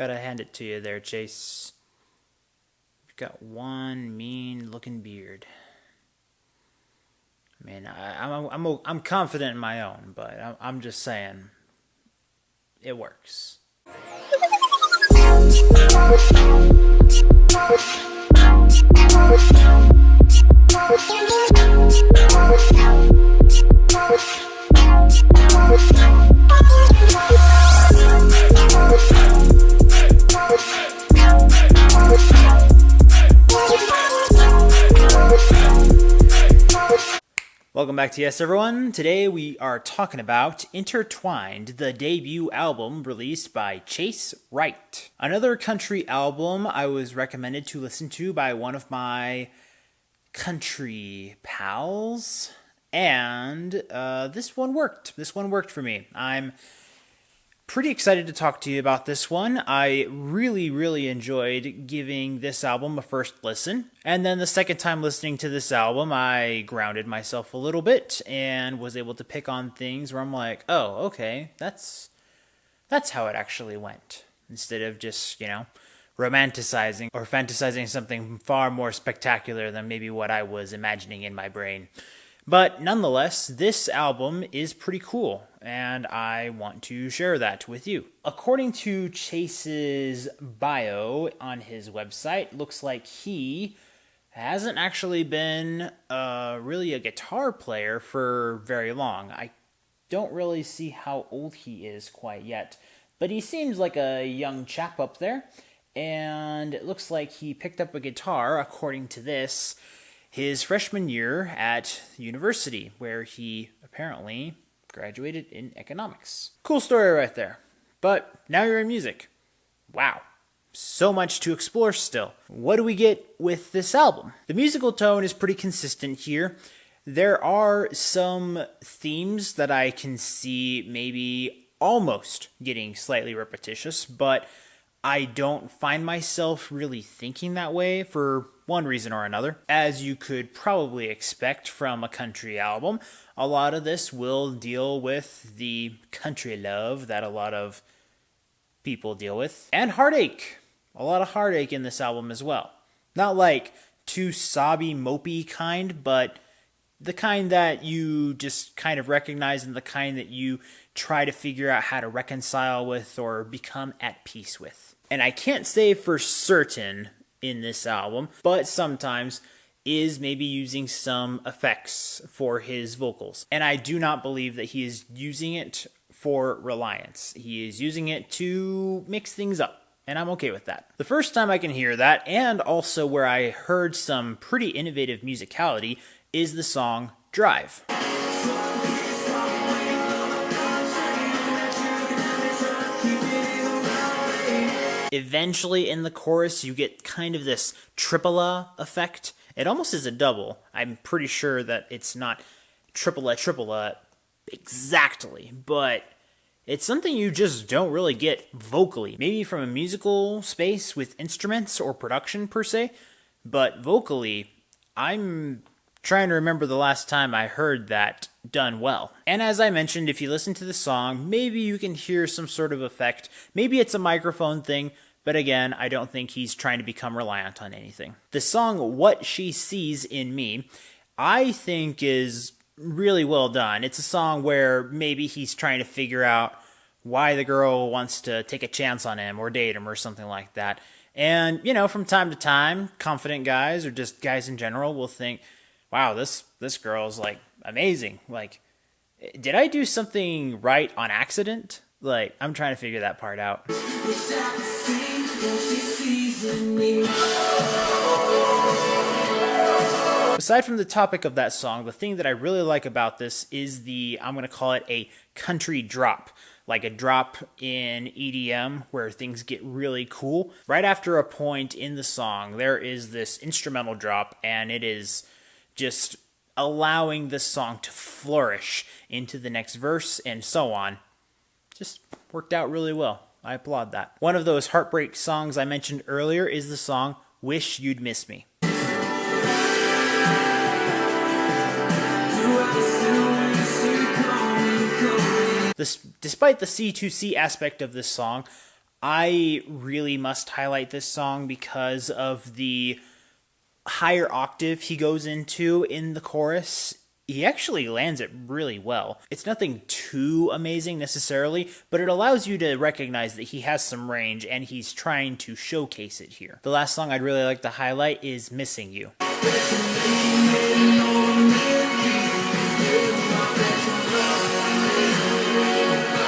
Gotta hand it to you there, Chase. You've got one mean-looking beard. I mean, I'm confident in my own, but I'm just saying, it works. Welcome back to Y.E.S, everyone. Today we are talking about Intertwined, the debut album released by Chase Wright. Another country album I was recommended to listen to by one of my country pals, and this one worked. This one worked for me. I'm pretty excited to talk to you about this one. I really enjoyed giving this album a first listen. And then the second time listening to this album, I grounded myself a little bit and was able to pick on things where I'm like, oh, okay, that's how it actually went. Instead of just, romanticizing or fantasizing something far more spectacular than maybe what I was imagining in my brain. But nonetheless, this album is pretty cool, and I want to share that with you. According to Chase's bio on his website, looks like he hasn't actually been really a guitar player for very long. I don't really see how old he is quite yet, but he seems like a young chap up there, and it looks like he picked up a guitar, according to this, his freshman year at university, where he apparently graduated in economics. Cool story right there. But now you're in music. Wow. So much to explore still. What do we get with this album? The musical tone is pretty consistent here. There are some themes that I can see maybe almost getting slightly repetitious, but I don't find myself really thinking that way for one reason or another. As you could probably expect from a country album, a lot of this will deal with the country love that a lot of people deal with. And heartache. A lot of heartache in this album as well. Not like too sobby, mopey kind, but the kind that you just kind of recognize and the kind that you try to figure out how to reconcile with or become at peace with. And I can't say for certain in this album, but sometimes is maybe using some effects for his vocals. And I do not believe that he is using it for reliance. He is using it to mix things up, and I'm okay with that. The first time I can hear that, and also where I heard some pretty innovative musicality, is the song Drive. Eventually in the chorus, you get kind of this triple-a effect. It almost is a double. I'm pretty sure that it's not triple-a exactly, but it's something you just don't really get vocally. Maybe from a musical space with instruments or production per se, but vocally, I'm trying to remember the last time I heard that done well. And as I mentioned, if you listen to the song, maybe you can hear some sort of effect. Maybe it's a microphone thing, but again, I don't think he's trying to become reliant on anything. The song What She Sees in Me, I think is really well done. It's a song where maybe he's trying to figure out why the girl wants to take a chance on him or date him or something like that. And, from time to time, confident guys or just guys in general will think, wow, this girl's like amazing. Like, did I do something right on accident? Like, I'm trying to figure that part out. Aside from the topic of that song, the thing that I really like about this is I'm going to call it a country drop. Like a drop in EDM where things get really cool. Right after a point in the song, there is this instrumental drop, and it is just allowing the song to flourish into the next verse and so on. Just worked out really well. I applaud that. One of those heartbreak songs I mentioned earlier is the song Wish You'd Miss Me. Despite the C2C aspect of this song, I really must highlight this song because of the higher octave he goes into in the chorus. He actually lands it really well. It's nothing too amazing necessarily, but it allows you to recognize that he has some range and he's trying to showcase it here. The last song I'd really like to highlight is Missing You.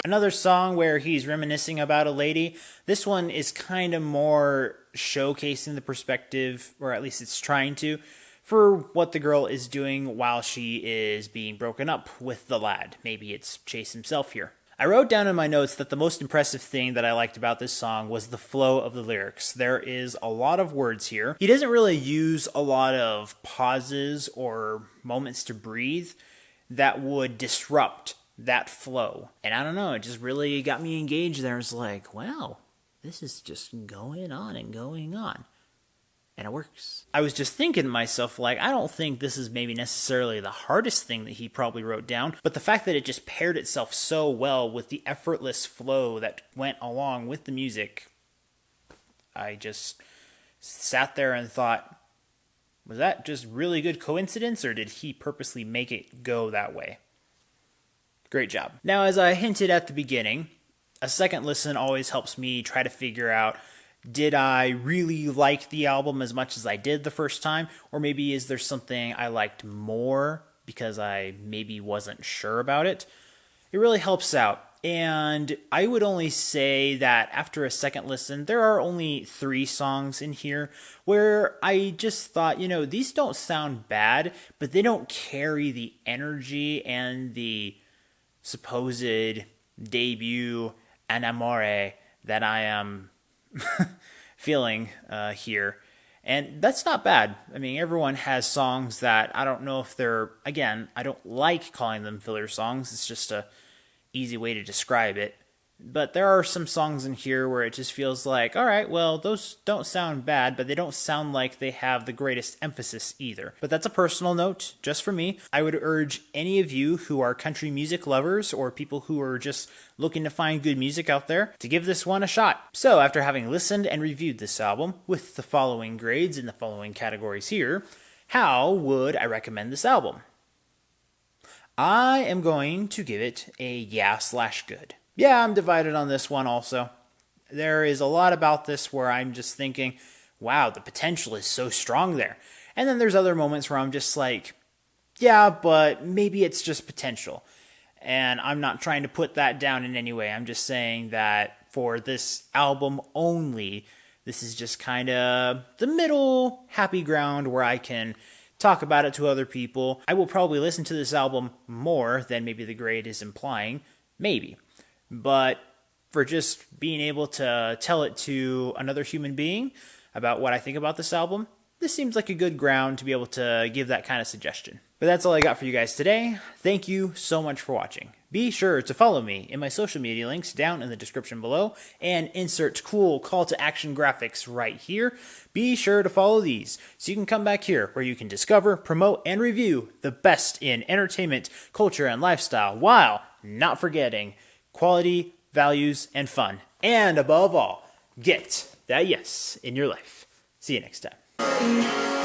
Another song where he's reminiscing about a lady. This one is kind of more showcasing the perspective, or at least it's trying to, for what the girl is doing while she is being broken up with the lad. Maybe it's Chase himself here. I wrote down in my notes that the most impressive thing that I liked about this song was the flow of the lyrics. There is a lot of words here. He doesn't really use a lot of pauses or moments to breathe that would disrupt that flow. And I don't know, it just really got me engaged there. It's like, wow, this is just going on and going on. And it works. I was just thinking to myself, like, I don't think this is maybe necessarily the hardest thing that he probably wrote down, but the fact that it just paired itself so well with the effortless flow that went along with the music, I just sat there and thought, was that just really good coincidence, or did he purposely make it go that way? Great job. Now, as I hinted at the beginning, a second listen always helps me try to figure out, did I really like the album as much as I did the first time? Or maybe is there something I liked more because I maybe wasn't sure about it? It really helps out. And I would only say that after a second listen, there are only 3 songs in here where I just thought, these don't sound bad, but they don't carry the energy and the supposed debut Anamore that I am feeling here. And that's not bad. I mean, everyone has songs that I don't know if they're, again, I don't like calling them filler songs. It's just a easy way to describe it. But there are some songs in here where it just feels like, all right, well, those don't sound bad, but they don't sound like they have the greatest emphasis either. But that's a personal note, just for me. I would urge any of you who are country music lovers or people who are just looking to find good music out there to give this one a shot. So after having listened and reviewed this album with the following grades in the following categories here, how would I recommend this album? I am going to give it a yeah/good. Yeah, I'm divided on this one also. There is a lot about this where I'm just thinking, wow, the potential is so strong there. And then there's other moments where I'm just like, yeah, but maybe it's just potential. And I'm not trying to put that down in any way. I'm just saying that for this album only, this is just kind of the middle happy ground where I can talk about it to other people. I will probably listen to this album more than maybe the grade is implying. Maybe. But for just being able to tell it to another human being about what I think about this album, this seems like a good ground to be able to give that kind of suggestion. But that's all I got for you guys today. Thank you so much for watching. Be sure to follow me in my social media links down in the description below and insert cool call to action graphics right here. Be sure to follow these so you can come back here where you can discover, promote, and review the best in entertainment, culture, and lifestyle while not forgetting quality, values, and fun. And above all, get that yes in your life. See you next time.